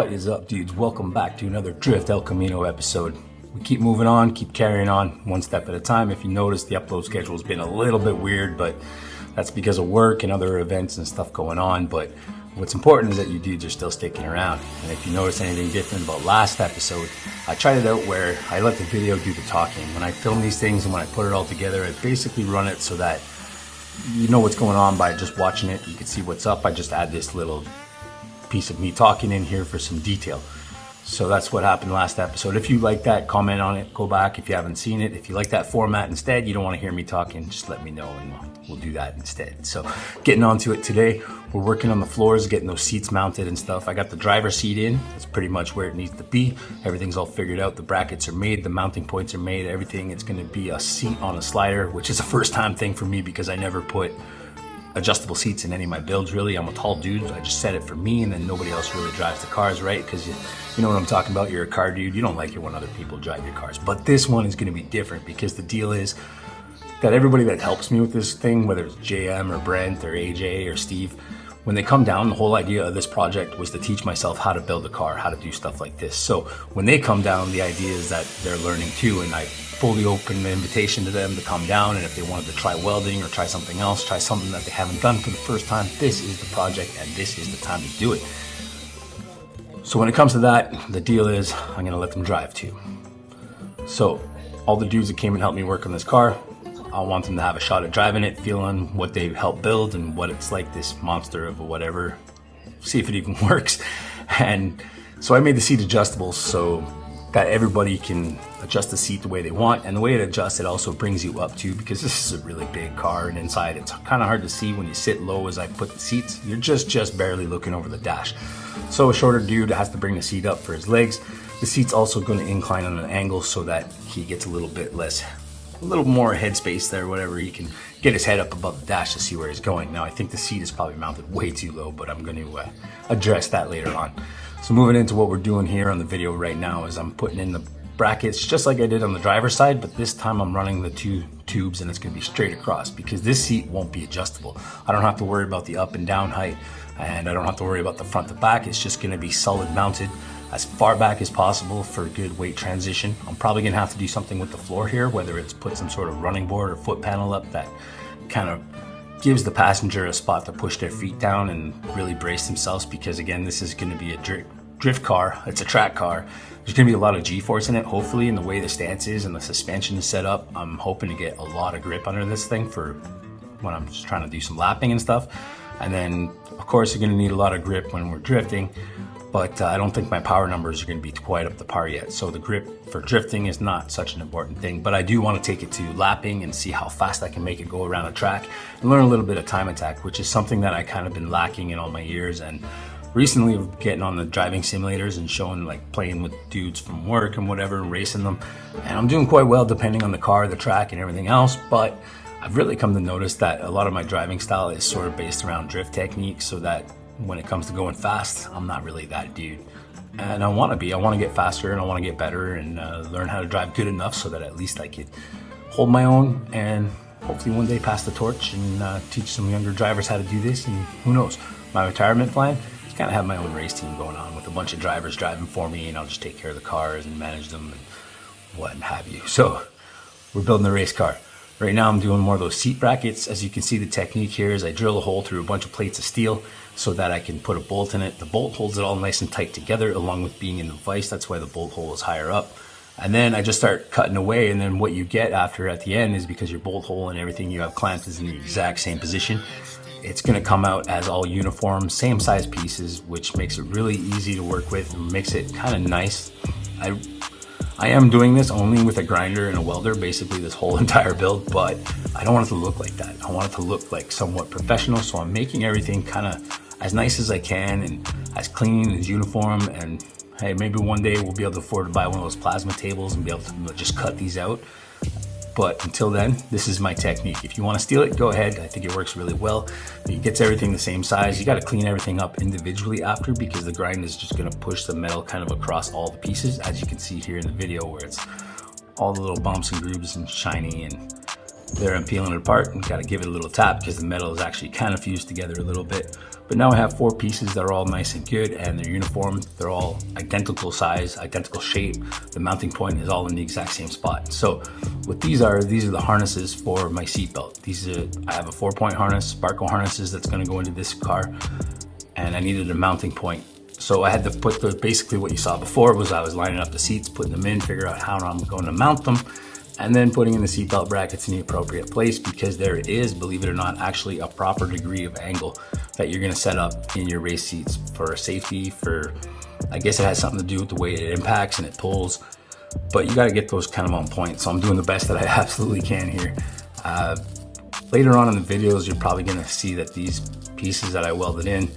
What is up, dudes? Welcome back to another Drift ElCamino episode. We keep moving on, keep carrying on, one step at a time. If you notice, the upload schedule has been a little bit weird, but that's because of work and other events and stuff going on. But what's important is that you dudes are still sticking around. And if you notice anything different about last episode, I tried it out where I let the video do the talking. When I film these things and when I put it all together, I basically run it so that you know what's going on by just watching it. You can see what's up. I just add this little piece of me talking in here for some detail. So that's what happened last episode. If you like that, comment on it, go back if you haven't seen it. If you like that format instead, you don't want to hear me talking, just let me know and we'll do that instead. So getting on to it today, we're working on the floors, getting those seats mounted and stuff. I got the driver's seat in. It's pretty much where it needs to be. Everything's all figured out. The brackets are made, the mounting points are made, everything. It's going to be a seat on a slider, which is a first time thing for me because I never put adjustable seats in any of my builds. Really, I'm a tall dude. I just set it for me, and then nobody else really drives the cars, right? Because you know what I'm talking about. You're a car dude. You don't like it when other people drive your cars. But this one is going to be different because the deal is that everybody that helps me with this thing, whether it's JM or Brent or AJ or Steve, when they come down, the whole idea of this project was to teach myself how to build a car, how to do stuff like this. So when they come down, the idea is that they're learning too, and I fully open the invitation to them to come down, and if they wanted to try welding or try something else, try something that they haven't done for the first time, this is the project and this is the time to do it. So when it comes to that, the deal is I'm gonna let them drive too. So all the dudes that came and helped me work on this car, I want them to have a shot at driving it, feeling what they helped build and what it's like, this monster of whatever, see if it even works. And so I made the seat adjustable so that everybody can adjust the seat the way they want. And the way it adjusts, it also brings you up too, because this is a really big car and inside it's kind of hard to see when you sit low as I put the seats. You're just barely looking over the dash. So a shorter dude has to bring the seat up for his legs. The seat's also going to incline on an angle so that he gets a little more headspace there, whatever. He can get his head up above the dash to see where he's going. Now I think the seat is probably mounted way too low, but I'm going to address that later on. So moving into what we're doing here on the video right now is I'm putting in the brackets just like I did on the driver's side, but this time I'm running the two tubes and it's going to be straight across because this seat won't be adjustable. I don't have to worry about the up and down height, and I don't have to worry about the front to back. It's just going to be solid mounted as far back as possible for a good weight transition. I'm probably gonna have to do something with the floor here, whether it's put some sort of running board or foot panel up that kind of gives the passenger a spot to push their feet down and really brace themselves, because again, this is gonna be a drift car, it's a track car. There's gonna be a lot of G-force in it, hopefully, in the way the stance is and the suspension is set up. I'm hoping to get a lot of grip under this thing for when I'm just trying to do some lapping and stuff. And then, of course, you're gonna need a lot of grip when we're drifting, but I don't think my power numbers are going to be quite up to par yet. So the grip for drifting is not such an important thing, but I do want to take it to lapping and see how fast I can make it go around a track and learn a little bit of time attack, which is something that I kind of been lacking in all my years. And recently getting on the driving simulators and showing, like, playing with dudes from work and whatever and racing them. And I'm doing quite well depending on the car, the track and everything else. But I've really come to notice that a lot of my driving style is sort of based around drift technique, so that when it comes to going fast, I'm not really that dude. And I want to get faster and I want to get better and learn how to drive good enough so that at least I could hold my own and hopefully one day pass the torch and teach some younger drivers how to do this. And who knows, my retirement plan is kind of have my own race team going on with a bunch of drivers driving for me, and I'll just take care of the cars and manage them and what have you. So we're building a race car. Right now I'm doing more of those seat brackets. As you can see, the technique here is I drill a hole through a bunch of plates of steel so that I can put a bolt in it. The bolt holds it all nice and tight together along with being in the vise. That's why the bolt hole is higher up. And then I just start cutting away, and then what you get after at the end is, because your bolt hole and everything you have clamped is in the exact same position, it's going to come out as all uniform, same size pieces, which makes it really easy to work with and makes it kind of nice. I am doing this only with a grinder and a welder, basically this whole entire build, but I don't want it to look like that. I want it to look like somewhat professional, so I'm making everything kind of as nice as I can and as clean, as uniform. And hey, maybe one day we'll be able to afford to buy one of those plasma tables and be able to just cut these out. But until then, this is my technique. If you want to steal it, go ahead. I think it works really well. It gets everything the same size. You got to clean everything up individually after, because the grind is just going to push the metal kind of across all the pieces, as you can see here in the video, where it's all the little bumps and grooves and shiny, and there I'm peeling it apart and got to give it a little tap because the metal is actually kind of fused together a little bit. But now I have 4 pieces that are all nice and good, and they're uniform. They're all identical size, identical shape. The mounting point is all in the exact same spot. So what these are the harnesses for my seatbelt. I have a 4-point harness, sparco harnesses that's going to go into this car, and I needed a mounting point. So I had to put basically what you saw before was I was lining up the seats, putting them in, figure out how I'm going to mount them, and then putting in the seatbelt brackets in the appropriate place, because there is, believe it or not, actually a proper degree of angle that you're going to set up in your race seats for safety. I guess it has something to do with the way it impacts and it pulls, but you got to get those kind of on point. So I'm doing the best that I absolutely can here. Later on in the videos, you're probably going to see that these pieces that I welded in,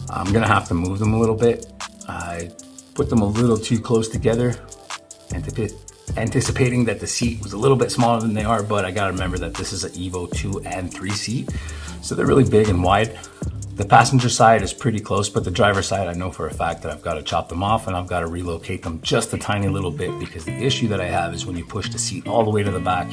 I'm going to have to move them a little bit. I put them a little too close together, anticipating that the seat was a little bit smaller than they are, but I got to remember that this is an Evo 2 and 3 seat, so they're really big and wide. The passenger side is pretty close, but the driver's side, I know for a fact that I've got to chop them off and I've got to relocate them just a tiny little bit, because the issue that I have is when you push the seat all the way to the back,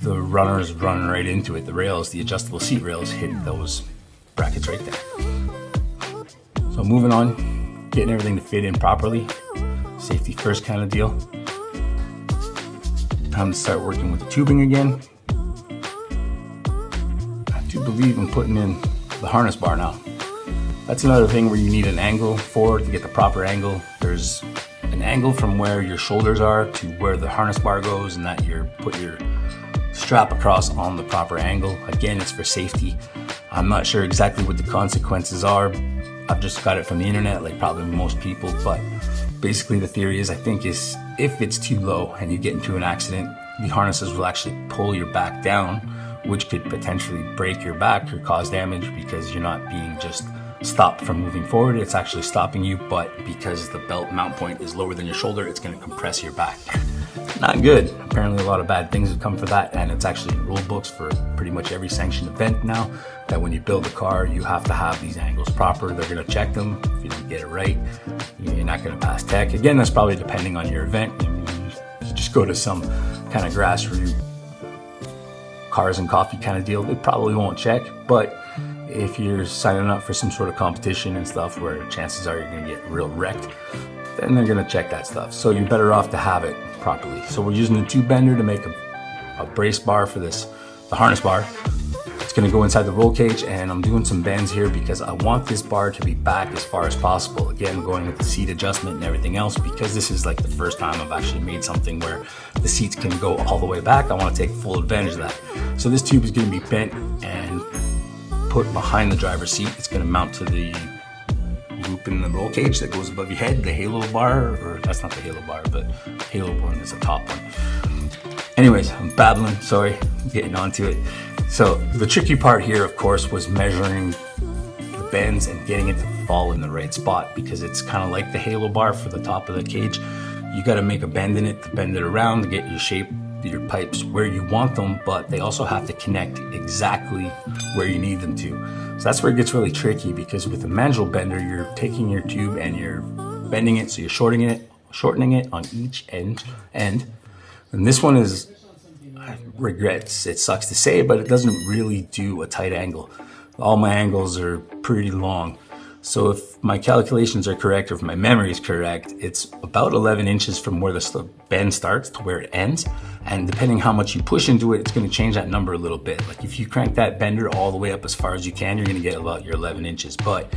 the runner's running right into it. The rails, the adjustable seat rails, hit those brackets right there. So moving on, getting everything to fit in properly, safety first kind of deal. Time to start working with the tubing again. I do believe in putting in the harness bar now. That's another thing where you need an angle for to get the proper angle. There's an angle from where your shoulders are to where the harness bar goes, and that you put your strap across on the proper angle. Again, it's for safety. I'm not sure exactly what the consequences are. I've just got it from the internet, like probably most people, but basically the theory is, I think, is if it's too low and you get into an accident, the harnesses will actually pull your back down, which could potentially break your back or cause damage, because you're not being just stopped from moving forward, it's actually stopping you. But because the belt mount point is lower than your shoulder, it's going to compress your back. Not good. Apparently a lot of bad things have come for that, and it's actually in rule books for pretty much every sanctioned event now, that when you build a car, you have to have these angles proper. They're going to check them. If you don't get it right, you're not going to pass tech. Again, that's probably depending on your event. You just go to some kind of grassroots cars and coffee kind of deal, they probably won't check. But if you're signing up for some sort of competition and stuff where chances are you're going to get real wrecked, then they're going to check that stuff. So you're better off to have it properly. So we're using the tube bender to make a brace bar for the harness bar. It's going to go inside the roll cage, and I'm doing some bends here because I want this bar to be back as far as possible. Again, going with the seat adjustment and everything else, because this is like the first time I've actually made something where the seats can go all the way back. I want to take full advantage of that. So this tube is going to be bent and put behind the driver's seat. It's going to mount to the loop in the roll cage that goes above your head, the halo bar, or that's not the halo bar, but halo one is the top one. Anyways, I'm babbling, sorry, I'm getting onto it. So the tricky part here, of course, was measuring the bends and getting it to fall in the right spot, because it's kind of like the halo bar for the top of the cage. You got to make a bend in it to bend it around to get your shape, your pipes where you want them, but they also have to connect exactly where you need them to. So that's where it gets really tricky, because with a mandrel bender, you're taking your tube and you're bending it, so you're shortening it on each end. And this one is, I regret, it sucks to say, but it doesn't really do a tight angle. All my angles are pretty long. So if my calculations are correct, or if my memory is correct, it's about 11 inches from where the bend starts to where it ends. And depending how much you push into it, it's going to change that number a little bit. Like if you crank that bender all the way up as far as you can, you're going to get about your 11 inches. But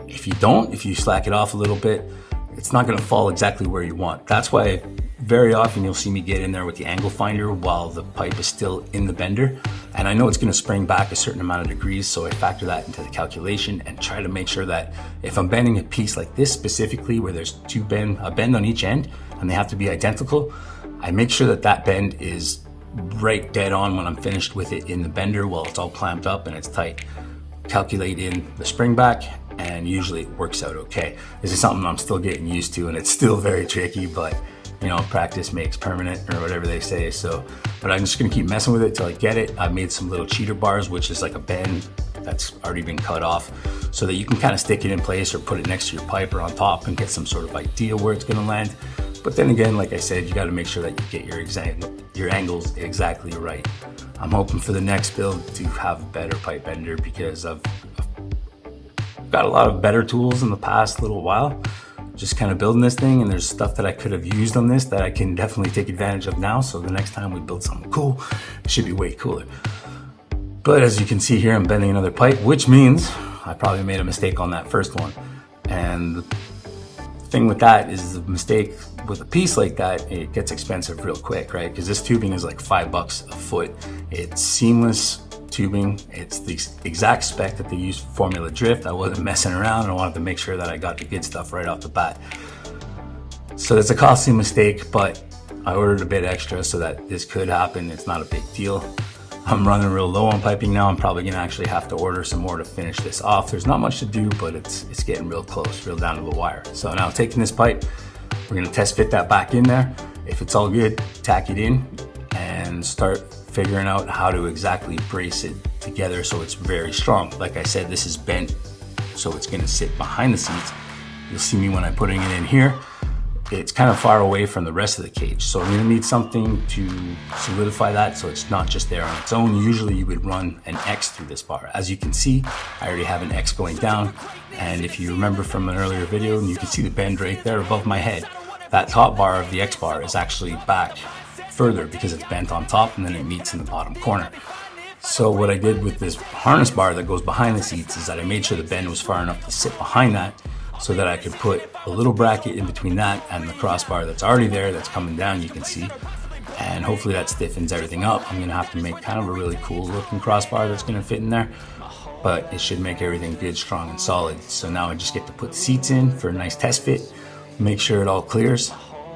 if you don't, if you slack it off a little bit, it's not going to fall exactly where you want. That's why very often you'll see me get in there with the angle finder while the pipe is still in the bender. And I know it's going to spring back a certain amount of degrees, so I factor that into the calculation and try to make sure that if I'm bending a piece like this specifically, where there's a bend on each end and they have to be identical, I make sure that that bend is right dead on when I'm finished with it in the bender while it's all clamped up and it's tight. Calculate in the spring back, and usually it works out okay. This is something I'm still getting used to, and it's still very tricky, but you know, practice makes permanent, or whatever they say. So, but I'm just gonna keep messing with it till I get it. I made some little cheater bars, which is like a bend that's already been cut off, so that you can kind of stick it in place or put it next to your pipe or on top and get some sort of idea where it's gonna land. But then again, like I said, you gotta make sure that you get your angles exactly right. I'm hoping for the next build to have a better pipe bender, because I've got a lot of better tools in the past little while, just kind of building this thing, and there's stuff that I could have used on this that I can definitely take advantage of now. So the next time we build something cool, it should be way cooler. But as you can see here, I'm bending another pipe, which means I probably made a mistake on that first one. And the thing with that is the mistake with a piece like that, it gets expensive real quick, right? Because this tubing is like $5 a foot. It's seamless tubing. It's the exact spec that they use for Formula Drift. I wasn't messing around, and I wanted to make sure that I got the good stuff right off the bat. So it's a costly mistake, but I ordered a bit extra so that this could happen. It's not a big deal. I'm running real low on piping now. I'm probably gonna actually have to order some more to finish this off. There's not much to do, but it's getting real close, real down to the wire. So now taking this pipe, we're gonna test fit that back in there. If it's all good, tack it in and start figuring out how to exactly brace it together so it's very strong. Like I said, this is bent, so it's gonna sit behind the seats. You'll see me when I'm putting it in here. It's kind of far away from the rest of the cage. So I'm gonna need something to solidify that so it's not just there on its own. Usually you would run an X through this bar. As you can see, I already have an X going down. And if you remember from an earlier video, you can see the bend right there above my head. That top bar of the X bar is actually back further because it's bent on top and then it meets in the bottom corner. So what I did with this harness bar that goes behind the seats is that I made sure the bend was far enough to sit behind that so that I could put a little bracket in between that and the crossbar that's already there, that's coming down, you can see. And hopefully that stiffens everything up. I'm gonna have to make kind of a really cool looking crossbar that's gonna fit in there, but it should make everything good, strong, and solid. So now I just get to put the seats in for a nice test fit, make sure it all clears.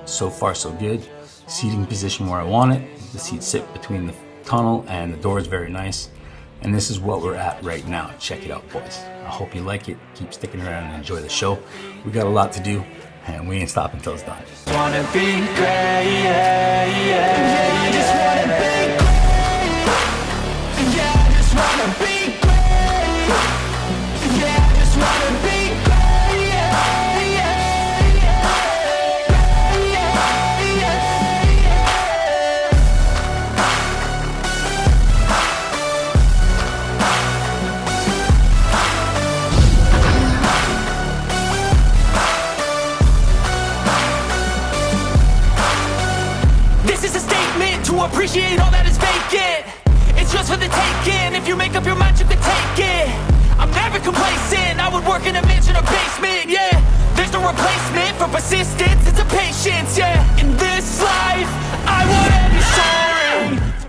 So far so good. Seating position where I want it. The seats sit between the tunnel and the door is very nice. And this is what we're at right now. Check it out, boys. I hope you like it. Keep sticking around and enjoy the show. We got a lot to do, and we ain't stopping until it's done. Wanna be great, yeah, yeah. I just wanna be great. Yeah, I just wanna be great. Yeah, I just wanna be great, yeah, yeah, yeah. Yeah, yeah, yeah. This is a statement to appreciate all that is vacant. It's just for the taking. If you make up your mind, you can take it. I'm never complacent. I would work in a mansion or basement, yeah. There's no replacement for persistence. It's a patience, yeah. In this